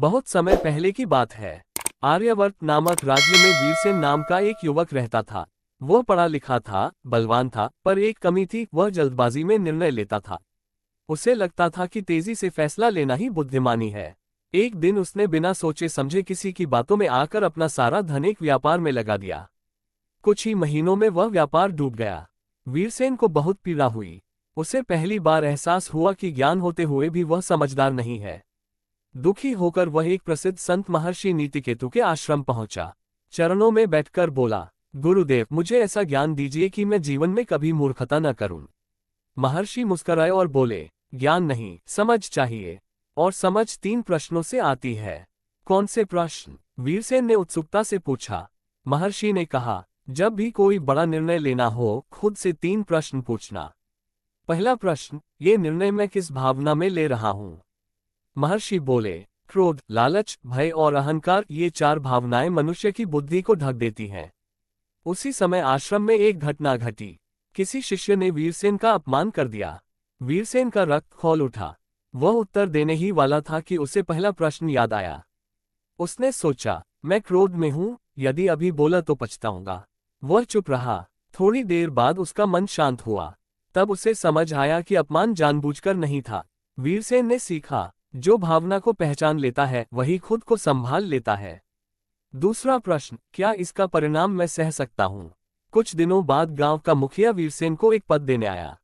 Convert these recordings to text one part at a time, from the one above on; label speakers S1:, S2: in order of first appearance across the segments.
S1: बहुत समय पहले की बात है। आर्यवर्त नामक राज्य में वीरसेन नाम का एक युवक रहता था। वह पढ़ा लिखा था, बलवान था, पर एक कमी थी, वह जल्दबाजी में निर्णय लेता था। उसे लगता था कि तेजी से फैसला लेना ही बुद्धिमानी है। एक दिन उसने बिना सोचे समझे किसी की बातों में आकर अपना सारा धन एक व्यापार में लगा दिया। कुछ ही महीनों में वह व्यापार डूब गया। वीरसेन को बहुत पीड़ा हुई। उसे पहली बार एहसास हुआ कि ज्ञान होते हुए भी वह समझदार नहीं है। दुखी होकर वह एक प्रसिद्ध संत महर्षि नीतिकेतु के आश्रम पहुंचा। चरणों में बैठकर बोला, गुरुदेव, मुझे ऐसा ज्ञान दीजिए कि मैं जीवन में कभी मूर्खता न करूं। महर्षि मुस्कुराए और बोले, ज्ञान नहीं, समझ चाहिए। और समझ 3 प्रश्नों से आती है। कौन से प्रश्न? वीरसेन ने उत्सुकता से पूछा। महर्षि ने कहा, जब भी कोई बड़ा निर्णय लेना हो, खुद से 3 प्रश्न पूछना। पहला प्रश्न, ये निर्णय मैं किस भावना में ले रहा हूं? महर्षि बोले, क्रोध, लालच, भय और अहंकार, ये 4 भावनाएं मनुष्य की बुद्धि को ढक देती हैं। उसी समय आश्रम में एक घटना घटी। किसी शिष्य ने वीरसेन का अपमान कर दिया। वीरसेन का रक्त खौल उठा। वह उत्तर देने ही वाला था कि उसे पहला प्रश्न याद आया। उसने सोचा, मैं क्रोध में हूं, यदि अभी बोला तो पछताऊंगा। वह चुप रहा। थोड़ी देर बाद उसका मन शांत हुआ। तब उसे समझ आया कि अपमान जानबूझकर नहीं था। वीरसेन ने सीखा, जो भावना को पहचान लेता है वही खुद को संभाल लेता है। दूसरा प्रश्न, क्या इसका परिणाम मैं सह सकता हूं? कुछ दिनों बाद गांव का मुखिया वीरसेन को एक पद देने आया।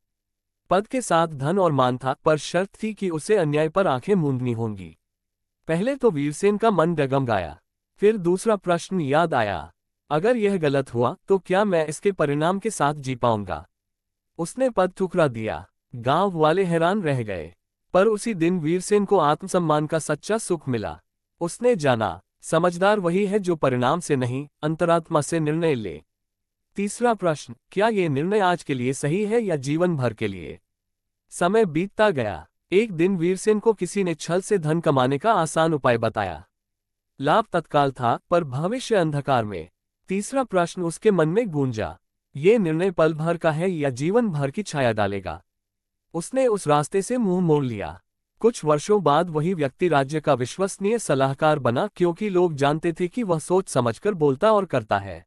S1: पद के साथ धन और मान था, पर शर्त थी कि उसे अन्याय पर आंखें मूंदनी होंगी। पहले तो वीरसेन का मन डगमगाया। फिर दूसरा प्रश्न याद आया, अगर यह गलत हुआ तो क्या मैं इसके परिणाम के साथ जी पाऊंगा? उसने पद ठुकरा दिया। गांव वाले हैरान रह गए। पर उसी दिन वीरसेन को आत्मसम्मान का सच्चा सुख मिला। उसने जाना, समझदार वही है जो परिणाम से नहीं, अंतरात्मा से निर्णय ले। तीसरा प्रश्न, क्या ये निर्णय आज के लिए सही है या जीवन भर के लिए? समय बीतता गया। एक दिन वीरसेन को किसी ने छल से धन कमाने का आसान उपाय बताया। लाभ तत्काल था, पर भविष्य अंधकार में। तीसरा प्रश्न उसके मन में गूंजा, ये निर्णय पल भर का है या जीवन भर की छाया डालेगा? उसने उस रास्ते से मुंह मोड़ लिया। कुछ वर्षों बाद वही व्यक्ति राज्य का विश्वसनीय सलाहकार बना, क्योंकि लोग जानते थे कि वह सोच समझकर बोलता और करता है।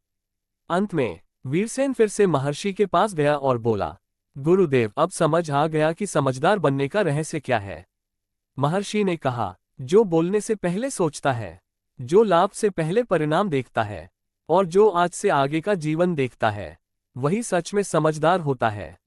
S1: अंत में वीरसेन फिर से महर्षि के पास गया और बोला, गुरुदेव, अब समझ आ गया कि समझदार बनने का रहस्य क्या है। महर्षि ने कहा, जो बोलने से पहले सोचता है, जो लाभ से पहले परिणाम देखता है, और जो आज से आगे का जीवन देखता है, वही सच में समझदार होता है।